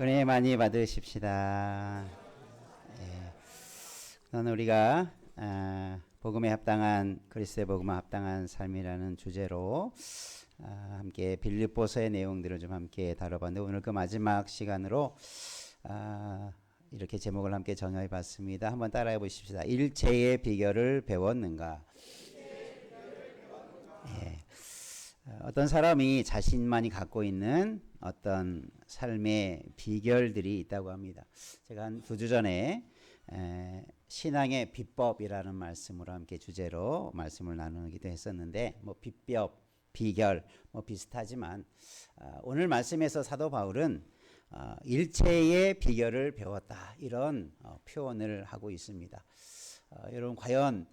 은혜 많이 받으십시다. 예. 오늘 우리가 복음에 합당한 그리스도의 복음에 합당한 삶이라는 주제로 함께 빌립보서의 내용들을 좀 함께 다뤄봤는데 오늘 그 마지막 시간으로 이렇게 제목을 함께 정해 봤습니다. 한번 따라해 보십시다. 일체의 비결을 배웠는가? 예. 어떤 사람이 자신만이 갖고 있는 어떤 삶의 비결들이 있다고 합니다. 제가 한 2주 전에 신앙의 비법이라는 말씀으로 함께 주제로 말씀을 나누기도 했었는데 뭐 비법, 비결 뭐 비슷하지만 오늘 말씀에서 사도 바울은 일체의 비결을 배웠다 이런 표현을 하고 있습니다. 여러분 과연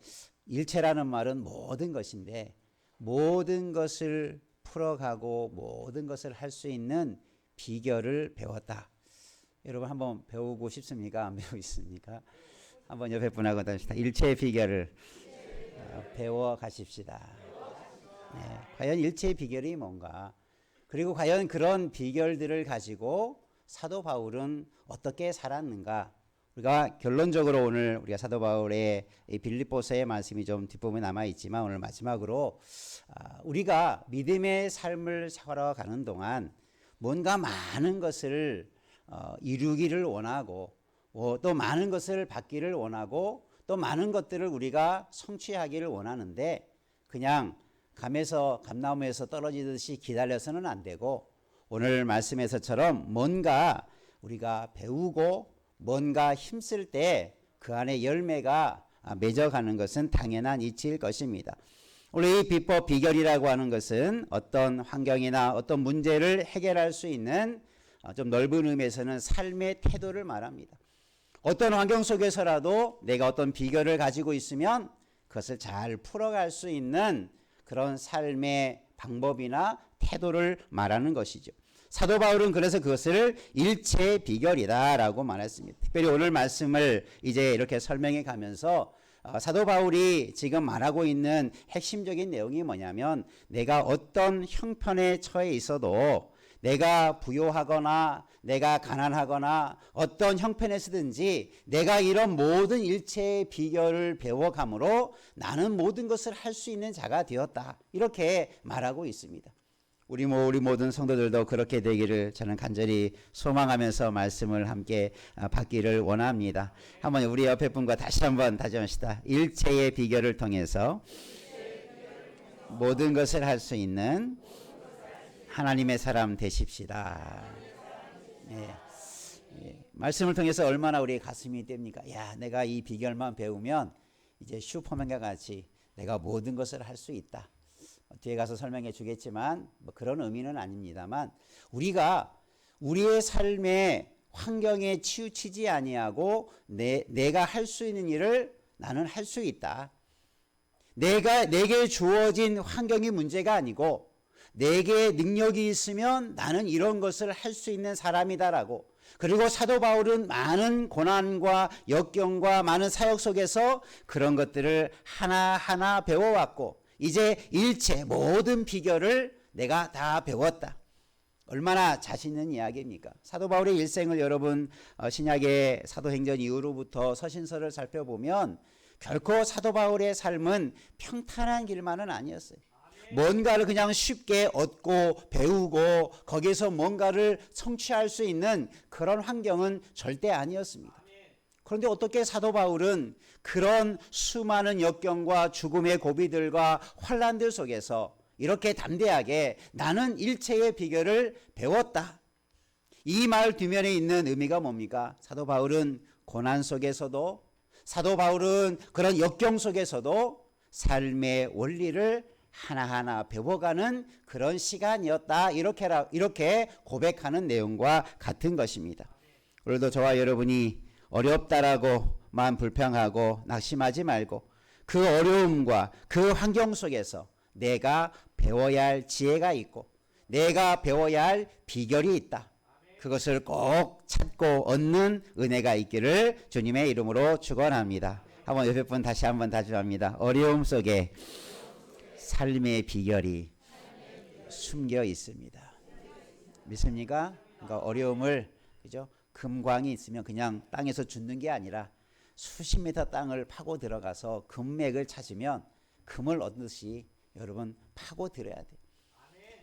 일체라는 말은 모든 것인데 모든 것을 풀어가고 모든 것을 할 수 있는 비결을 배웠다. 여러분 한번 배우고 싶습니까? 안 배우고 있습니까? 한번 옆에 분하고 다시다. 일체의 비결을 배워 가십시다. 네, 과연 일체의 비결이 뭔가? 그리고 과연 그런 비결들을 가지고 사도 바울은 어떻게 살았는가? 우리가 결론적으로 오늘 우리가 사도 바울의 빌립보서의 말씀이 좀 뒷부분에 남아있지만 오늘 마지막으로 우리가 믿음의 삶을 살아가는 동안 뭔가 많은 것을 이루기를 원하고 또 많은 것을 받기를 원하고 또 많은 것들을 우리가 성취하기를 원하는데 그냥 감에서 감나무에서 떨어지듯이 기다려서는 안 되고 오늘 말씀에서처럼 뭔가 우리가 배우고 뭔가 힘쓸 때 그 안에 열매가 맺어가는 것은 당연한 이치일 것입니다. 원래 이 비법 비결이라고 하는 것은 어떤 환경이나 어떤 문제를 해결할 수 있는 좀 넓은 의미에서는 삶의 태도를 말합니다. 어떤 환경 속에서라도 내가 어떤 비결을 가지고 있으면 그것을 잘 풀어갈 수 있는 그런 삶의 방법이나 태도를 말하는 것이죠. 사도 바울은 그래서 그것을 일체의 비결이다라고 말했습니다. 특별히 오늘 말씀을 이제 이렇게 설명해 가면서 사도 바울이 지금 말하고 있는 핵심적인 내용이 뭐냐면 내가 어떤 형편에 처해 있어도 내가 부요하거나 내가 가난하거나 어떤 형편에서든지 내가 이런 모든 일체의 비결을 배워감으로 나는 모든 것을 할 수 있는 자가 되었다. 이렇게 말하고 있습니다. 우리 모든 성도들도 그렇게 되기를 저는 간절히 소망하면서 말씀을 함께 받기를 원합니다. 한번 우리 옆에 분과 다시 한번 다짐합시다. 일체의 비결을 통해서 모든 것을 할 수 있는 하나님의 사람 되십시다. 네. 말씀을 통해서 얼마나 우리의 가슴이 뗍니까? 야, 내가 이 비결만 배우면 이제 슈퍼맨과 같이 내가 모든 것을 할 수 있다. 뒤에 가서 설명해 주겠지만 뭐 그런 의미는 아닙니다만 우리가 우리의 삶의 환경에 치우치지 아니하고 내가 할 수 있는 일을 나는 할 수 있다. 내게 주어진 환경이 문제가 아니고 내게 능력이 있으면 나는 이런 것을 할 수 있는 사람이다라고. 그리고 사도 바울은 많은 고난과 역경과 많은 사역 속에서 그런 것들을 하나하나 배워왔고 이제 일체 모든 비결을 내가 다 배웠다. 얼마나 자신 있는 이야기입니까? 사도 바울의 일생을 여러분 신약의 사도행전 이후로부터 서신서를 살펴보면 결코 사도 바울의 삶은 평탄한 길만은 아니었어요. 뭔가를 그냥 쉽게 얻고 배우고 거기에서 뭔가를 성취할 수 있는 그런 환경은 절대 아니었습니다. 그런데 어떻게 사도 바울은 그런 수많은 역경과 죽음의 고비들과 환난들 속에서 이렇게 담대하게 나는 일체의 비결을 배웠다. 이 말 뒷면에 있는 의미가 뭡니까? 사도 바울은 고난 속에서도 사도 바울은 그런 역경 속에서도 삶의 원리를 하나하나 배워가는 그런 시간이었다. 이렇게 고백하는 내용과 같은 것입니다. 오늘도 저와 여러분이 어렵다라고 마음 불평하고 낙심하지 말고 그 어려움과 그 환경 속에서 내가 배워야 할 지혜가 있고 내가 배워야 할 비결이 있다. 그것을 꼭 찾고 얻는 은혜가 있기를 주님의 이름으로 축원합니다. 한번 옆에 분 다시 한번 다짐합니다. 어려움 속에 삶의 비결이 숨겨 있습니다. 믿습니까? 그러니까 어려움을 그죠? 금광이 있으면 그냥 땅에서 죽는 게 아니라 수십 미터 땅을 파고 들어가서 금맥을 찾으면 금을 얻듯이 여러분 파고 들어야 돼.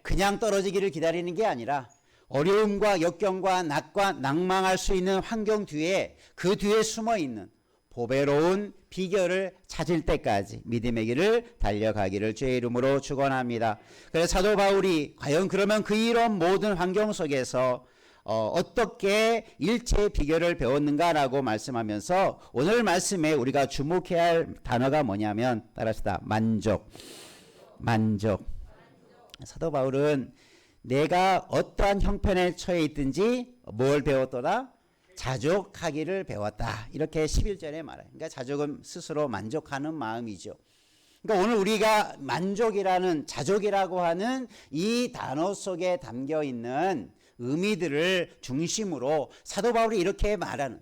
그냥 떨어지기를 기다리는 게 아니라 어려움과 역경과 낙과 낭망할 수 있는 환경 뒤에 그 뒤에 숨어 있는 보배로운 비결을 찾을 때까지 믿음의 길을 달려가기를 주의 이름으로 축원합니다. 그래서 사도 바울이 과연 그러면 그 이런 모든 환경 속에서 어떻게 일체의 비결을 배웠는가라고 말씀하면서 오늘 말씀에 우리가 주목해야 할 단어가 뭐냐면 따라합시다. 만족. 사도 바울은 내가 어떠한 형편에 처해 있든지 뭘 배웠더라? 자족하기를 배웠다. 이렇게 11절에 말해요. 그러니까 자족은 스스로 만족하는 마음이죠. 그러니까 오늘 우리가 만족이라는 자족이라고 하는 이 단어 속에 담겨 있는 의미들을 중심으로 사도 바울이 이렇게 말하는,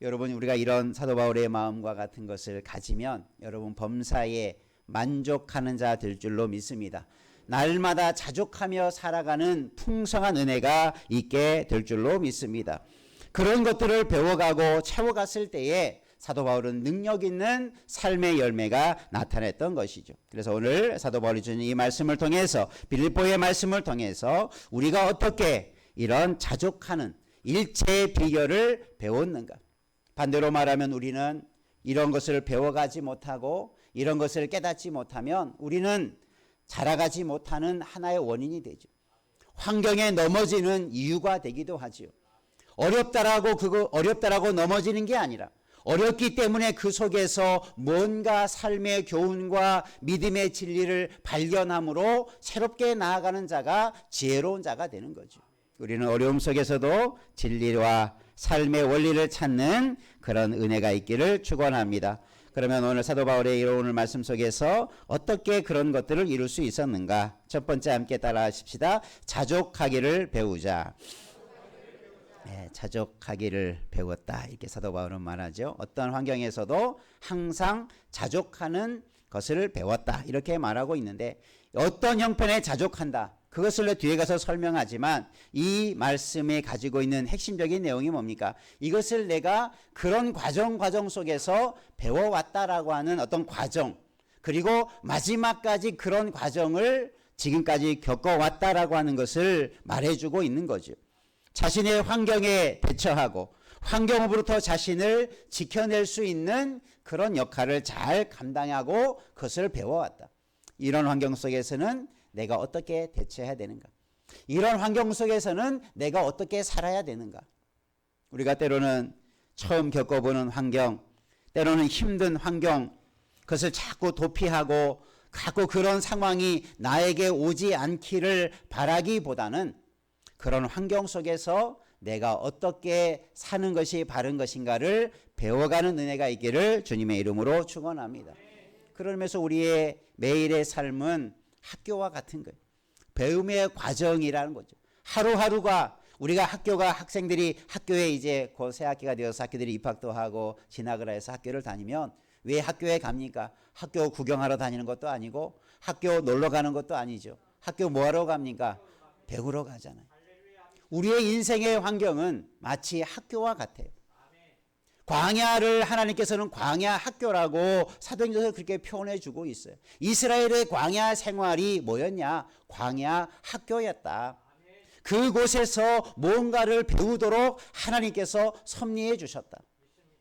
여러분 우리가 이런 사도 바울의 마음과 같은 것을 가지면 여러분 범사에 만족하는 자 될 줄로 믿습니다. 날마다 자족하며 살아가는 풍성한 은혜가 있게 될 줄로 믿습니다. 그런 것들을 배워가고 채워갔을 때에 사도 바울은 능력 있는 삶의 열매가 나타냈던 것이죠. 그래서 오늘 사도 바울이 주는 이 말씀을 통해서, 빌립보의 말씀을 통해서 우리가 어떻게 이런 자족하는 일체의 비결을 배웠는가. 반대로 말하면 우리는 이런 것을 배워가지 못하고 이런 것을 깨닫지 못하면 우리는 자라가지 못하는 하나의 원인이 되죠. 환경에 넘어지는 이유가 되기도 하죠. 어렵다라고 넘어지는 게 아니라 어렵기 때문에 그 속에서 뭔가 삶의 교훈과 믿음의 진리를 발견함으로 새롭게 나아가는 자가 지혜로운 자가 되는 거죠. 우리는 어려움 속에서도 진리와 삶의 원리를 찾는 그런 은혜가 있기를 축원합니다. 그러면 오늘 사도 바울의 이런 오늘 말씀 속에서 어떻게 그런 것들을 이룰 수 있었는가? 첫 번째 함께 따라 하십시다. 자족하기를 배우자. 네, 자족하기를 배웠다. 이렇게 사도 바울은 말하죠. 어떤 환경에서도 항상 자족하는 것을 배웠다. 이렇게 말하고 있는데 어떤 형편에 자족한다. 그것을 뒤에 가서 설명하지만 이 말씀에 가지고 있는 핵심적인 내용이 뭡니까? 이것을 내가 그런 과정 속에서 배워왔다라고 하는 어떤 과정, 그리고 마지막까지 그런 과정을 지금까지 겪어왔다라고 하는 것을 말해주고 있는 거죠. 자신의 환경에 대처하고 환경으로부터 자신을 지켜낼 수 있는 그런 역할을 잘 감당하고 그것을 배워왔다. 이런 환경 속에서는 내가 어떻게 대처해야 되는가? 이런 환경 속에서는 내가 어떻게 살아야 되는가? 우리가 때로는 처음 겪어보는 환경, 때로는 힘든 환경, 그것을 자꾸 도피하고 자꾸 그런 상황이 나에게 오지 않기를 바라기보다는 그런 환경 속에서 내가 어떻게 사는 것이 바른 것인가를 배워가는 은혜가 있기를 주님의 이름으로 축원합니다. 그러면서 우리의 매일의 삶은 학교와 같은 거예요. 배움의 과정이라는 거죠. 하루하루가 우리가 학생들이 학교에 이제 곧 새 학기가 되어서 학교들이 입학도 하고 진학을 해서 학교를 다니면 왜 학교에 갑니까? 학교 구경하러 다니는 것도 아니고 학교 놀러 가는 것도 아니죠. 학교 뭐하러 갑니까? 배우러 가잖아요. 우리의 인생의 환경은 마치 학교와 같아요. 광야를 하나님께서는 광야 학교라고 사도행전에서 그렇게 표현해 주고 있어요. 이스라엘의 광야 생활이 뭐였냐? 광야 학교였다. 그곳에서 뭔가를 배우도록 하나님께서 섭리해 주셨다.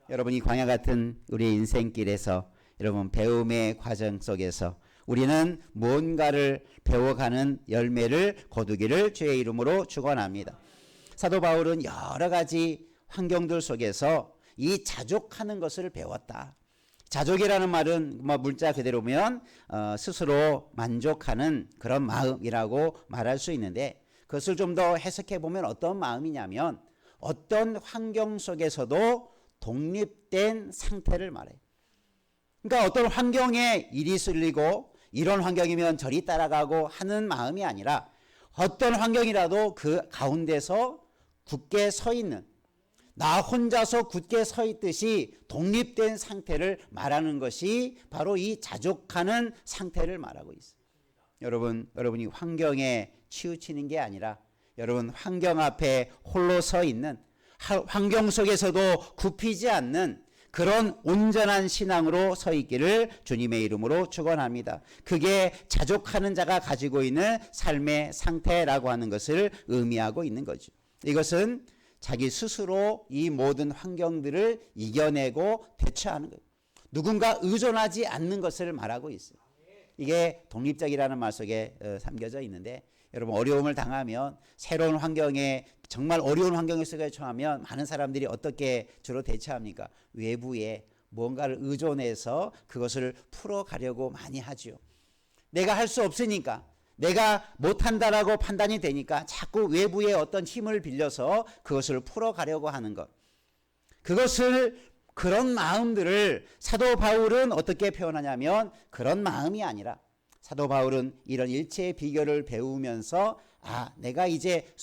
여러분, 이 광야 같은 우리 인생길에서 여러분 배움의 과정 속에서 우리는 뭔가를 배워가는 열매를 거두기를 주의 이름으로 축원합니다. 사도 바울은 여러 가지 환경들 속에서 이 자족하는 것을 배웠다. 자족이라는 말은 문자 그대로 보면 스스로 만족하는 그런 마음이라고 말할 수 있는데 그것을 좀 더 해석해 보면 어떤 마음이냐면 어떤 환경 속에서도 독립된 상태를 말해요. 그러니까 어떤 환경에 일이 쏠리고 이런 환경이면 저리 따라가고 하는 마음이 아니라 어떤 환경이라도 그 가운데서 굳게 서 있는, 나 혼자서 굳게 서 있듯이 독립된 상태를 말하는 것이 바로 이 자족하는 상태를 말하고 있어요. 여러분이 환경에 치우치는 게 아니라 여러분 환경 앞에 홀로 서 있는 환경 속에서도 굽히지 않는 그런 온전한 신앙으로 서 있기를 주님의 이름으로 축원합니다. 그게 자족하는 자가 가지고 있는 삶의 상태라고 하는 것을 의미하고 있는 거죠. 이것은 자기 스스로 이 모든 환경들을 이겨내고 대처하는 거예요. 누군가 의존하지 않는 것을 말하고 있어요. 이게 독립적이라는 말 속에 담겨져 있는데, 여러분 어려움을 당하면, 새로운 환경에, 정말 어려운 환경 속에 처하면 많은 사람들이 어떻게 주로 대처합니까? 외부에 뭔가를 의존해서 그것을 풀어가려고 많이 하죠. 내가 할 수 없으니까, 내가 못한다라고 판단이 되니까 자꾸 외부의 어떤 힘을 빌려서 그것을 풀어가려고 하는 것. 그런 마음들을 사도 바울은 어떻게 표현하냐면, 그런 마음이 아니라 사도 바울은 이런 일체의 비결을 배우면서 내가 이제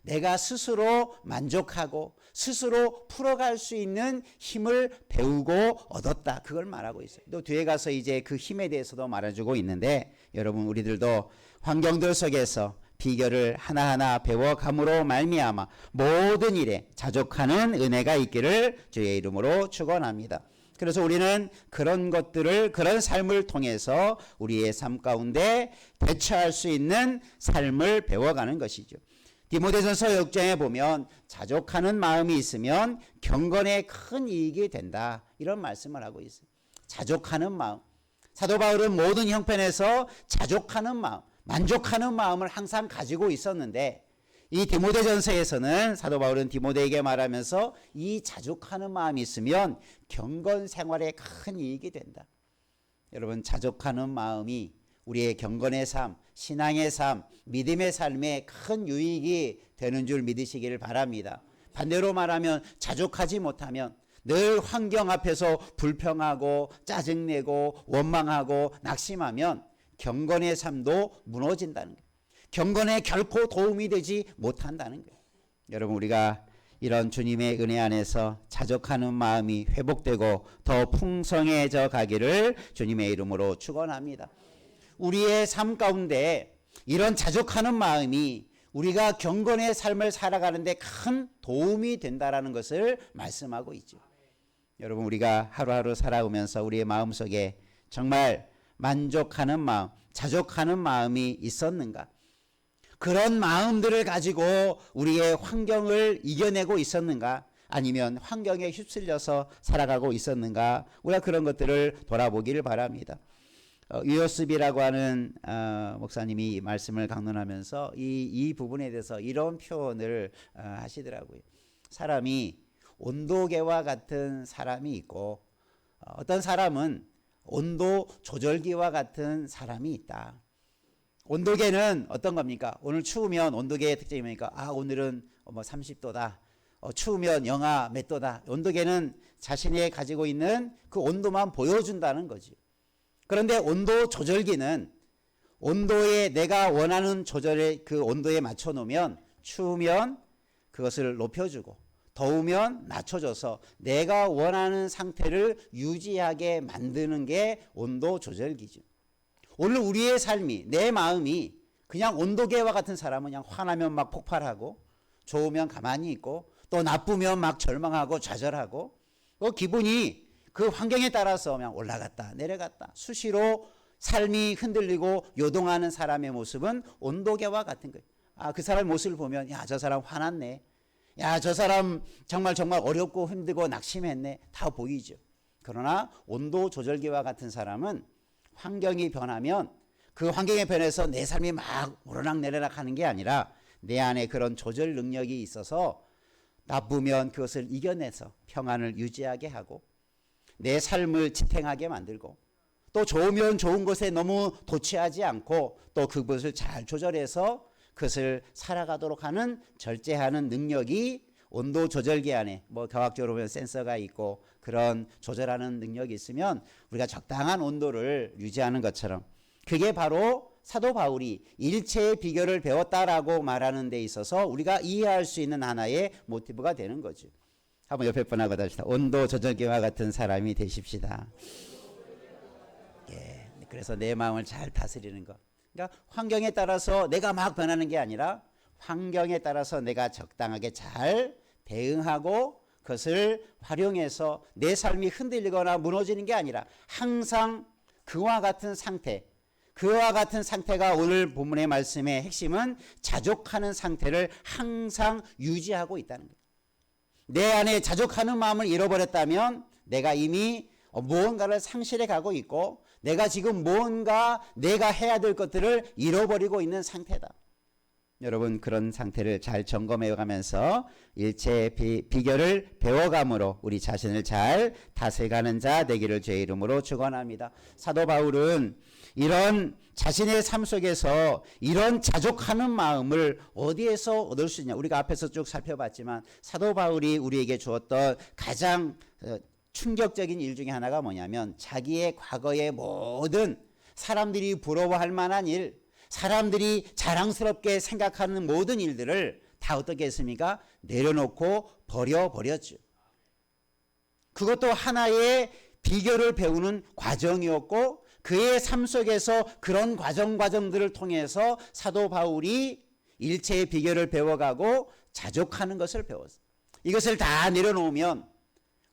내가 스스로 만족하고 스스로 풀어갈 수 있는 힘을 배우고 얻었다. 그걸 말하고 있어요. 또 뒤에 가서 이제 그 힘에 대해서도 말해주고 있는데, 여러분 우리들도 환경들 속에서 비결을 하나하나 배워감으로 말미암아 모든 일에 자족하는 은혜가 있기를 주의 이름으로 축원합니다. 그래서 우리는 그런 것들을, 그런 삶을 통해서 우리의 삶 가운데 대처할 수 있는 삶을 배워가는 것이죠. 디모데전서 6장에 보면 자족하는 마음이 있으면 경건에 큰 이익이 된다, 이런 말씀을 하고 있어요. 자족하는 마음. 사도 바울은 모든 형편에서 자족하는 마음, 만족하는 마음을 항상 가지고 있었는데, 이 디모데전서에서는 사도 바울은 디모데에게 말하면서 이 자족하는 마음이 있으면 경건 생활에 큰 이익이 된다. 여러분, 자족하는 마음이 우리의 경건의 삶, 신앙의 삶, 믿음의 삶에 큰 유익이 되는 줄 믿으시기를 바랍니다. 반대로 말하면 자족하지 못하면 늘 환경 앞에서 불평하고 짜증내고 원망하고 낙심하면 경건의 삶도 무너진다는 거예요. 경건에 결코 도움이 되지 못한다는 거예요. 여러분, 우리가 이런 주님의 은혜 안에서 자족하는 마음이 회복되고 더 풍성해져 가기를 주님의 이름으로 축원합니다. 우리의 삶 가운데 이런 자족하는 마음이 우리가 경건의 삶을 살아가는데 큰 도움이 된다라는 것을 말씀하고 있죠. 여러분, 우리가 하루하루 살아오면서 우리의 마음속에 정말 만족하는 마음, 자족하는 마음이 있었는가? 그런 마음들을 가지고 우리의 환경을 이겨내고 있었는가? 아니면 환경에 휩쓸려서 살아가고 있었는가? 우리가 그런 것들을 돌아보기를 바랍니다. 유요스비라고 하는 목사님이 말씀을 강론하면서 이 부분에 대해서 이런 표현을 하시더라고요. 사람이 온도계와 같은 사람이 있고, 어떤 사람은 온도 조절기와 같은 사람이 있다. 온도계는 어떤 겁니까? 오늘 추우면 온도계의 특징이 뭡니까? 오늘은 30도다. 추우면 영하 몇 도다. 온도계는 자신이 가지고 있는 그 온도만 보여준다는 거지. 그런데 온도 조절기는 온도에 내가 원하는 조절의 그 온도에 맞춰 놓으면 추우면 그것을 높여주고 더우면 낮춰줘서 내가 원하는 상태를 유지하게 만드는 게 온도 조절기죠. 오늘 우리의 삶이, 내 마음이 그냥 온도계와 같은 사람은 그냥 화나면 막 폭발하고, 좋으면 가만히 있고, 또 나쁘면 막 절망하고 좌절하고, 기분이 그 환경에 따라서 그냥 올라갔다 내려갔다 수시로 삶이 흔들리고 요동하는 사람의 모습은 온도계와 같은 거예요. 그 사람의 모습을 보면 저 사람 화났네, 저 사람 정말 어렵고 힘들고 낙심했네, 다 보이죠. 그러나 온도 조절기와 같은 사람은 환경이 변하면 그 환경에 변해서 내 삶이 막 오르락내리락 하는 게 아니라 내 안에 그런 조절 능력이 있어서 나쁘면 그것을 이겨내서 평안을 유지하게 하고, 내 삶을 지탱하게 만들고, 또 좋으면 좋은 것에 너무 도취하지 않고 또 그것을 잘 조절해서 그것을 살아가도록 하는, 절제하는 능력이 온도 조절기 안에 과학적으로 보면 센서가 있고 그런 조절하는 능력이 있으면 우리가 적당한 온도를 유지하는 것처럼, 그게 바로 사도 바울이 일체의 비결을 배웠다라고 말하는 데 있어서 우리가 이해할 수 있는 하나의 모티브가 되는 거죠. 한번 옆에 분하고 다시다. 온도 조절기와 같은 사람이 되십시다. 그래서 내 마음을 잘 다스리는 것. 그러니까 환경에 따라서 내가 막 변하는 게 아니라 환경에 따라서 내가 적당하게 잘 대응하고 그것을 활용해서 내 삶이 흔들리거나 무너지는 게 아니라 항상 그와 같은 상태, 그와 같은 상태가 오늘 본문의 말씀의 핵심은 자족하는 상태를 항상 유지하고 있다는 거예요. 내 안에 자족하는 마음을 잃어버렸다면 내가 이미 무언가를 상실해 가고 있고 내가 지금 무언가 내가 해야 될 것들을 잃어버리고 있는 상태다. 여러분 그런 상태를 잘 점검해 가면서 일체의 비결을 배워감으로 우리 자신을 잘 다스려가는 자 되기를 주의 이름으로 축원합니다. 사도 바울은 이런 자신의 삶 속에서 이런 자족하는 마음을 어디에서 얻을 수 있냐. 우리가 앞에서 쭉 살펴봤지만 사도 바울이 우리에게 주었던 가장 충격적인 일 중에 하나가 뭐냐면 자기의 과거의 모든 사람들이 부러워할 만한 일, 사람들이 자랑스럽게 생각하는 모든 일들을 다 어떻게 했습니까? 내려놓고 버려버렸죠. 그것도 하나의 비결을 배우는 과정이었고 그의 삶 속에서 그런 과정들을 통해서 사도 바울이 일체의 비결을 배워가고 자족하는 것을 배웠어요. 이것을 다 내려놓으면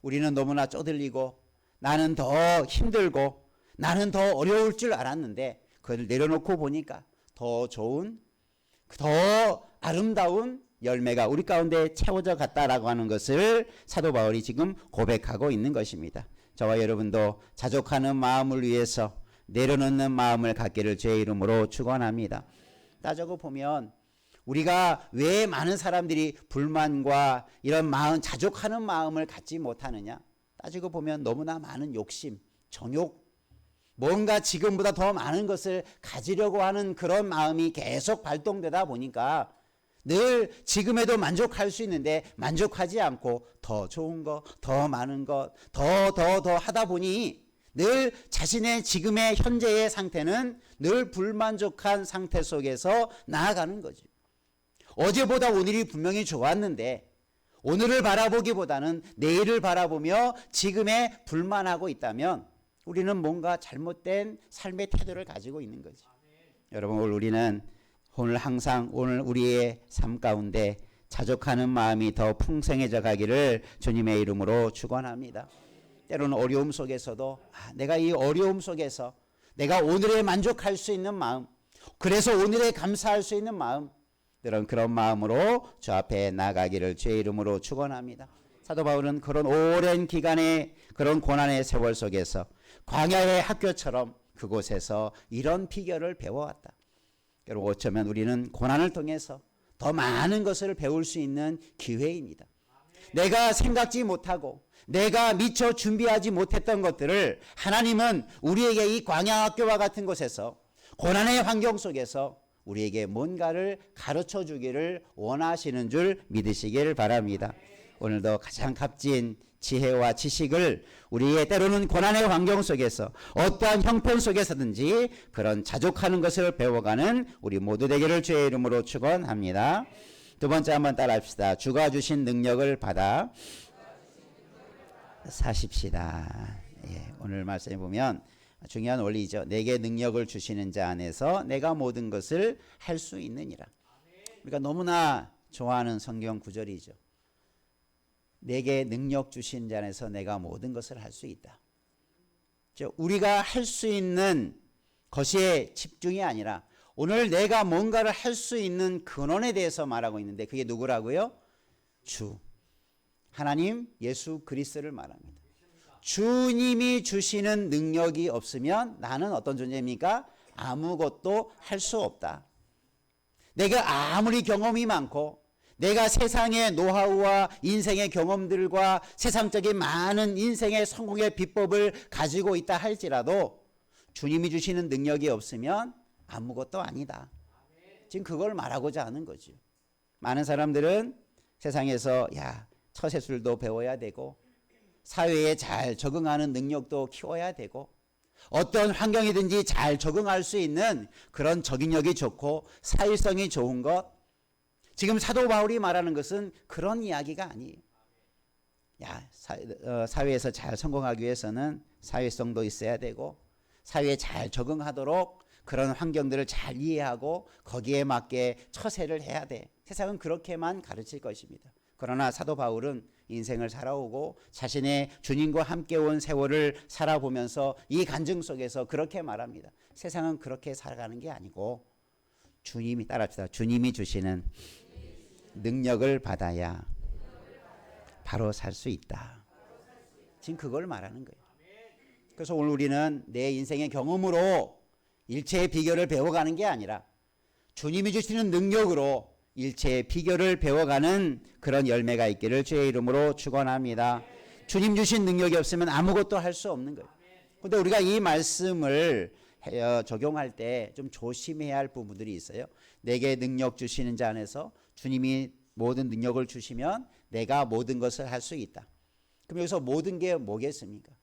우리는 너무나 쪼들리고 나는 더 힘들고 나는 더 어려울 줄 알았는데 그걸 내려놓고 보니까 더 좋은, 더 아름다운 열매가 우리 가운데 채워져 갔다라고 하는 것을 사도 바울이 지금 고백하고 있는 것입니다. 저와 여러분도 자족하는 마음을 위해서 내려놓는 마음을 갖기를 주의 이름으로 축원합니다. 따져고 보면 우리가 왜 많은 사람들이 불만과 이런 마음, 자족하는 마음을 갖지 못하느냐? 따지고 보면 너무나 많은 욕심, 정욕, 뭔가 지금보다 더 많은 것을 가지려고 하는 그런 마음이 계속 발동되다 보니까 늘 지금에도 만족할 수 있는데 만족하지 않고 더 좋은 것, 더 많은 것, 더 하다 보니 늘 자신의 지금의 현재의 상태는 늘 불만족한 상태 속에서 나아가는 거죠. 어제보다 오늘이 분명히 좋았는데 오늘을 바라보기보다는 내일을 바라보며 지금에 불만하고 있다면 우리는 뭔가 잘못된 삶의 태도를 가지고 있는 거죠. 여러분 오늘 항상 우리의 삶 가운데 자족하는 마음이 더 풍성해져 가기를 주님의 이름으로 축원합니다. 때로는 어려움 속에서도 내가 이 어려움 속에서 내가 오늘에 만족할 수 있는 마음, 그래서 오늘에 감사할 수 있는 마음, 그런 마음으로 주 앞에 나가기를 주의 이름으로 축원합니다. 사도 바울은 그런 오랜 기간의 그런 고난의 세월 속에서 광야의 학교처럼 그곳에서 이런 비결을 배워왔다. 여러분 어쩌면 우리는 고난을 통해서 더 많은 것을 배울 수 있는 기회입니다. 내가 생각지 못하고 내가 미처 준비하지 못했던 것들을 하나님은 우리에게 이 광야 학교와 같은 곳에서 고난의 환경 속에서 우리에게 뭔가를 가르쳐 주기를 원하시는 줄 믿으시길 바랍니다. 오늘도 가장 값진 지혜와 지식을 우리의 때로는 고난의 환경 속에서 어떠한 형편 속에서든지 그런 자족하는 것을 배워가는 우리 모두 되기를 주의 이름으로 축원합니다. 두 번째 한번 따라합시다. 주가 주신 능력을 받아 사십시다. 오늘 말씀에 보면 중요한 원리죠. 내게 능력을 주시는 자 안에서 내가 모든 것을 할 수 있느니라. 우리가 너무나 좋아하는 성경 구절이죠. 내게 능력 주신 자 안에서 내가 모든 것을 할 수 있다. 우리가 할 수 있는 것에 집중이 아니라 오늘 내가 뭔가를 할 수 있는 근원에 대해서 말하고 있는데 그게 누구라고요? 주 하나님 예수 그리스도를 말합니다. 주님이 주시는 능력이 없으면 나는 어떤 존재입니까? 아무것도 할 수 없다. 내가 아무리 경험이 많고 내가 세상의 노하우와 인생의 경험들과 세상적인 많은 인생의 성공의 비법을 가지고 있다 할지라도 주님이 주시는 능력이 없으면 아무것도 아니다. 지금 그걸 말하고자 하는 거죠. 많은 사람들은 세상에서 처세술도 배워야 되고 사회에 잘 적응하는 능력도 키워야 되고 어떤 환경이든지 잘 적응할 수 있는 그런 적응력이 좋고 사회성이 좋은 것, 지금 사도 바울이 말하는 것은 그런 이야기가 아니에요. 사회에서 잘 성공하기 위해서는 사회성도 있어야 되고 사회에 잘 적응하도록 그런 환경들을 잘 이해하고 거기에 맞게 처세를 해야 돼. 세상은 그렇게만 가르칠 것입니다. 그러나 사도 바울은 인생을 살아오고 자신의 주님과 함께 온 세월을 살아보면서 이 간증 속에서 그렇게 말합니다. 세상은 그렇게 살아가는 게 아니고 주님이, 따라합시다, 주님이 주시는 능력을 받아야 바로 살 수 있다. 지금 그걸 말하는 거예요. 그래서 오늘 우리는 내 인생의 경험으로 일체의 비결을 배워가는 게 아니라 주님이 주시는 능력으로 일체의 비결을 배워가는 그런 열매가 있기를 주의 이름으로 축원합니다. 주님 주신 능력이 없으면 아무것도 할 수 없는 거예요. 그런데 우리가 이 말씀을 적용할 때 좀 조심해야 할 부분들이 있어요. 내게 능력 주시는 자 안에서 주님이 모든 능력을 주시면 내가 모든 것을 할 수 있다. 그럼 여기서 모든 게 뭐겠습니까?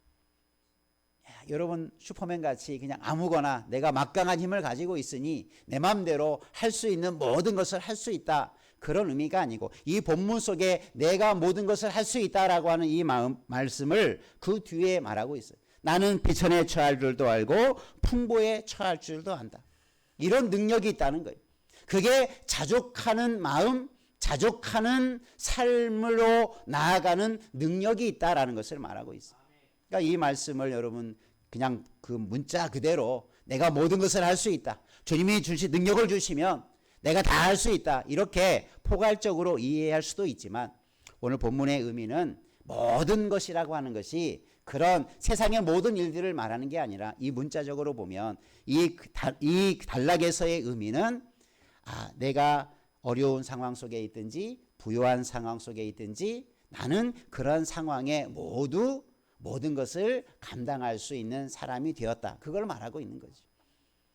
여러분, 슈퍼맨 같이 그냥 아무거나 내가 막강한 힘을 가지고 있으니 내 마음대로 할 수 있는 모든 것을 할 수 있다, 그런 의미가 아니고 이 본문 속에 내가 모든 것을 할 수 있다라고 하는 이 말씀을 그 뒤에 말하고 있어요. 나는 비천에 처할 줄도 알고 풍부에 처할 줄도 안다. 이런 능력이 있다는 거예요. 그게 자족하는 마음, 자족하는 삶으로 나아가는 능력이 있다라는 것을 말하고 있어요. 그러니까 이 말씀을 여러분 그냥 그 문자 그대로 내가 모든 것을 할 수 있다, 주님이 주신 능력을 주시면 내가 다 할 수 있다, 이렇게 포괄적으로 이해할 수도 있지만 오늘 본문의 의미는 모든 것이라고 하는 것이 그런 세상의 모든 일들을 말하는 게 아니라 이 문자적으로 보면 이 단락에서의 의미는 내가 어려운 상황 속에 있든지 부유한 상황 속에 있든지 나는 그런 상황에 모든 것을 감당할 수 있는 사람이 되었다, 그걸 말하고 있는 거죠.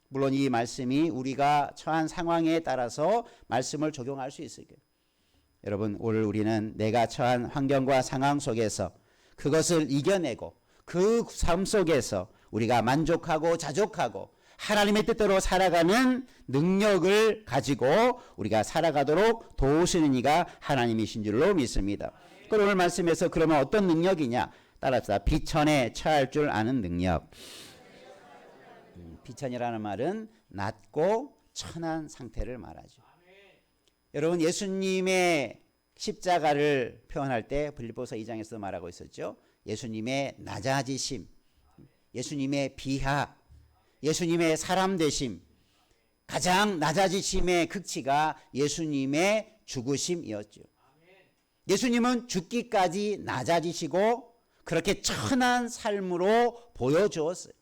물론 이 말씀이 우리가 처한 상황에 따라서 말씀을 적용할 수 있을 거예요. 여러분, 오늘 우리는 내가 처한 환경과 상황 속에서 그것을 이겨내고 그 삶 속에서 우리가 만족하고 자족하고 하나님의 뜻대로 살아가는 능력을 가지고 우리가 살아가도록 도우시는 이가 하나님이신 줄로 믿습니다. 그럼 오늘 말씀에서 그러면 어떤 능력이냐? 따라서 비천에 처할 줄 아는 능력. 비천이라는 말은 낮고 천한 상태를 말하죠. 여러분, 예수님의 십자가를 표현할 때 빌립보서 2장에서 말하고 있었죠. 예수님의 낮아지심, 예수님의 비하, 예수님의 사람 되심, 가장 낮아지심의 극치가 예수님의 죽으심이었죠. 예수님은 죽기까지 낮아지시고 그렇게 천한 삶으로 보여주었어요.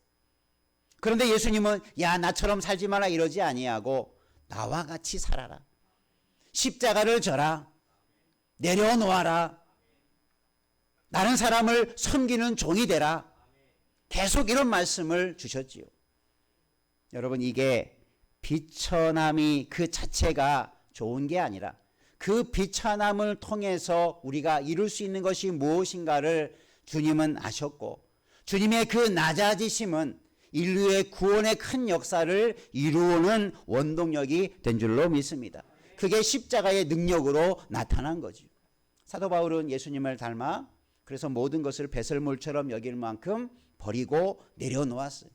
그런데 예수님은 야, 나처럼 살지 마라 이러지 아니하고 나와 같이 살아라, 십자가를 져라, 내려놓아라, 다른 사람을 섬기는 종이 되라, 계속 이런 말씀을 주셨지요. 여러분, 이게 비천함이 그 자체가 좋은 게 아니라 그 비천함을 통해서 우리가 이룰 수 있는 것이 무엇인가를 주님은 아셨고, 주님의 그 낮아지심은 인류의 구원의 큰 역사를 이루는 원동력이 된 줄로 믿습니다. 그게 십자가의 능력으로 나타난 거죠. 사도 바울은 예수님을 닮아 그래서 모든 것을 배설물처럼 여길 만큼 버리고 내려놓았어요.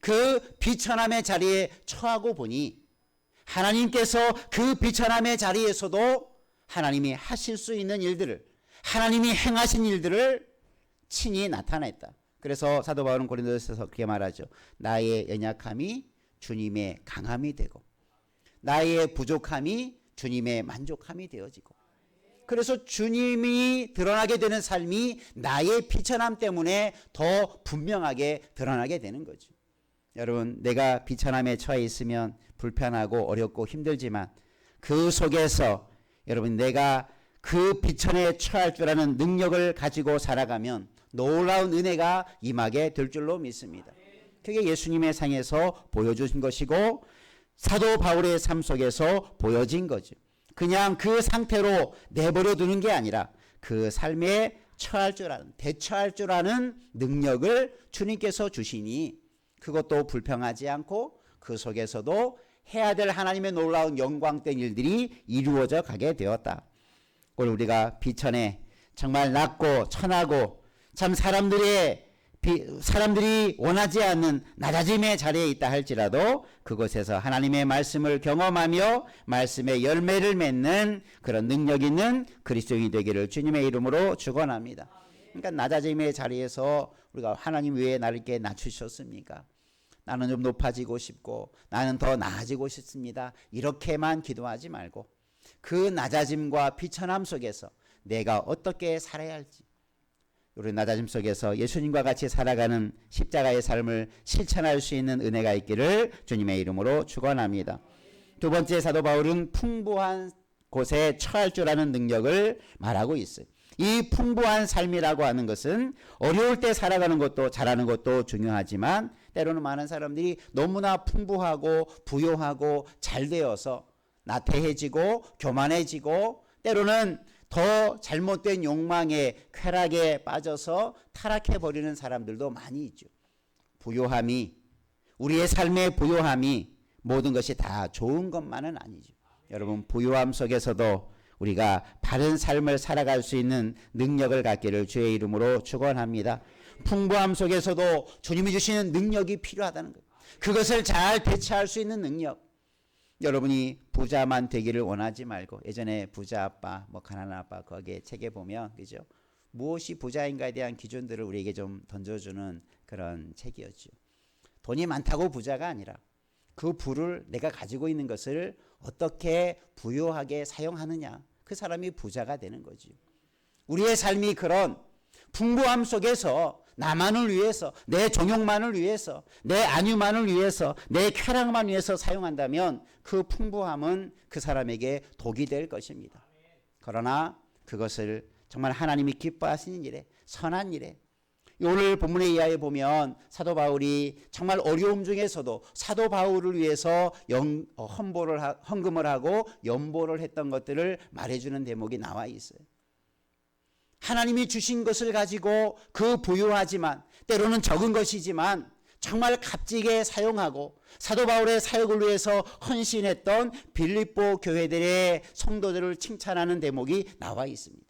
그 비천함의 자리에 처하고 보니 하나님께서 그 비천함의 자리에서도 하나님이 하실 수 있는 일들을, 하나님이 행하신 일들을 친히 나타냈다. 그래서 사도 바울은 고린도서에서 그렇게 말하죠. 나의 연약함이 주님의 강함이 되고 나의 부족함이 주님의 만족함이 되어지고, 그래서 주님이 드러나게 되는 삶이 나의 비천함 때문에 더 분명하게 드러나게 되는 거죠. 여러분, 내가 비천함에 처해 있으면 불편하고 어렵고 힘들지만 그 속에서 여러분 내가 그 비천에 처할 줄 아는 능력을 가지고 살아가면 놀라운 은혜가 임하게 될 줄로 믿습니다. 그게 예수님의 상에서 보여주신 것이고 사도 바울의 삶 속에서 보여진 거죠. 그냥 그 상태로 내버려 두는 게 아니라 그 삶에 처할 줄 아는, 대처할 줄 아는 능력을 주님께서 주시니 그것도 불평하지 않고 그 속에서도 해야 될 하나님의 놀라운 영광된 일들이 이루어져 가게 되었다. 오늘 우리가 비천에 정말 낮고 천하고 참 사람들의 사람들이 원하지 않는 낮아짐의 자리에 있다 할지라도 그곳에서 하나님의 말씀을 경험하며 말씀의 열매를 맺는 그런 능력 있는 그리스도인이 되기를 주님의 이름으로 축원합니다. 그러니까 낮아짐의 자리에서 우리가 하나님 왜 나를 이렇게 낮추셨습니까? 나는 좀 높아지고 싶고 나는 더 나아지고 싶습니다. 이렇게만 기도하지 말고 그 낮아짐과 비천함 속에서 내가 어떻게 살아야 할지, 우리 낮아짐 속에서 예수님과 같이 살아가는 십자가의 삶을 실천할 수 있는 은혜가 있기를 주님의 이름으로 축원합니다. 두 번째, 사도 바울은 풍부한 곳에 처할 줄 아는 능력을 말하고 있어요. 이 풍부한 삶이라고 하는 것은 어려울 때 살아가는 것도 잘하는 것도 중요하지만 때로는 많은 사람들이 너무나 풍부하고 부요하고 잘 되어서 나태해지고 교만해지고 때로는 더 잘못된 욕망에 쾌락에 빠져서 타락해버리는 사람들도 많이 있죠. 부요함이, 우리의 삶의 부요함이 모든 것이 다 좋은 것만은 아니죠. 여러분, 부요함 속에서도 우리가 바른 삶을 살아갈 수 있는 능력을 갖기를 주의 이름으로 축원합니다. 풍부함 속에서도 주님이 주시는 능력이 필요하다는 거예요. 그것을 잘 대처할 수 있는 능력. 여러분이 부자만 되기를 원하지 말고, 예전에 부자 아빠, 가난한 아빠 거기에 책에 보면, 그죠? 무엇이 부자인가에 대한 기준들을 우리에게 좀 던져주는 그런 책이었죠. 돈이 많다고 부자가 아니라 그 부를 내가 가지고 있는 것을 어떻게 부유하게 사용하느냐, 그 사람이 부자가 되는 거죠. 우리의 삶이 그런 풍부함 속에서 나만을 위해서, 내 종용만을 위해서, 내 안위만을 위해서, 내 쾌락만 위해서 사용한다면 그 풍부함은 그 사람에게 독이 될 것입니다. 그러나 그것을 정말 하나님이 기뻐하시는 일에, 선한 일에, 오늘 본문의 이하에 보면 사도 바울이 정말 어려움 중에서도 사도 바울을 위해서 헌금을 하고 연보를 했던 것들을 말해주는 대목이 나와 있어요. 하나님이 주신 것을 가지고 그 부유하지만 때로는 적은 것이지만 정말 값지게 사용하고 사도 바울의 사역을 위해서 헌신했던 빌립보 교회들의 성도들을 칭찬하는 대목이 나와 있습니다.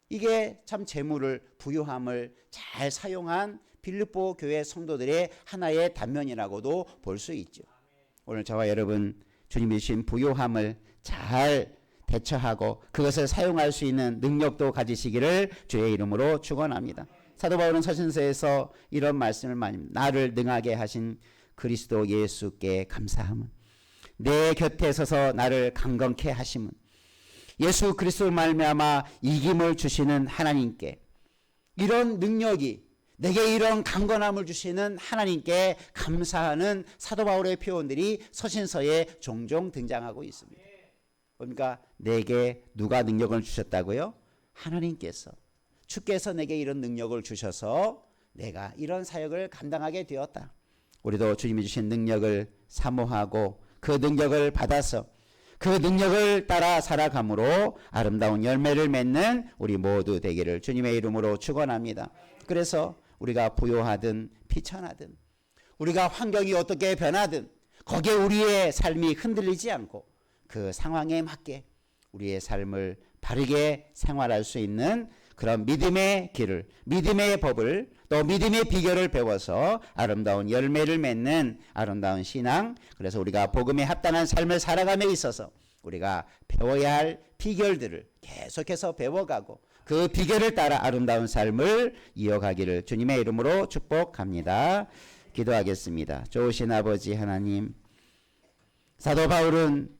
이게 참 재물을, 부유함을 잘 사용한 빌립보 교회 성도들의 하나의 단면이라고도 볼 수 있죠. 오늘 저와 여러분 주님이 주신 부유함을 잘 대처하고 그것을 사용할 수 있는 능력도 가지시기를 주의 이름으로 축원합니다. 사도 바울은 서신서에서 이런 말씀을 많이 합니다. 나를 능하게 하신 그리스도 예수께 감사함은, 내 곁에 서서 나를 강건케 하심은, 예수 그리스도를 말미암아 이김을 주시는 하나님께, 이런 능력이 내게 이런 강건함을 주시는 하나님께 감사하는 사도 바울의 표현들이 서신서에 종종 등장하고 있습니다. 그러니까 내게 누가 능력을 주셨다고요? 하나님께서, 주께서 내게 이런 능력을 주셔서 내가 이런 사역을 감당하게 되었다. 우리도 주님이 주신 능력을 사모하고 그 능력을 받아서 그 능력을 따라 살아감으로 아름다운 열매를 맺는 우리 모두 되기를 주님의 이름으로 축원합니다. 그래서 우리가 부요하든 비천하든 우리가 환경이 어떻게 변하든 거기에 우리의 삶이 흔들리지 않고 그 상황에 맞게 우리의 삶을 바르게 생활할 수 있는 그런 믿음의 길을, 믿음의 법을, 또 믿음의 비결을 배워서 아름다운 열매를 맺는 아름다운 신앙, 그래서 우리가 복음에 합당한 삶을 살아감에 있어서 우리가 배워야 할 비결들을 계속해서 배워가고 그 비결을 따라 아름다운 삶을 이어가기를 주님의 이름으로 축복합니다. 기도하겠습니다. 좋으신 아버지 하나님, 사도 바울은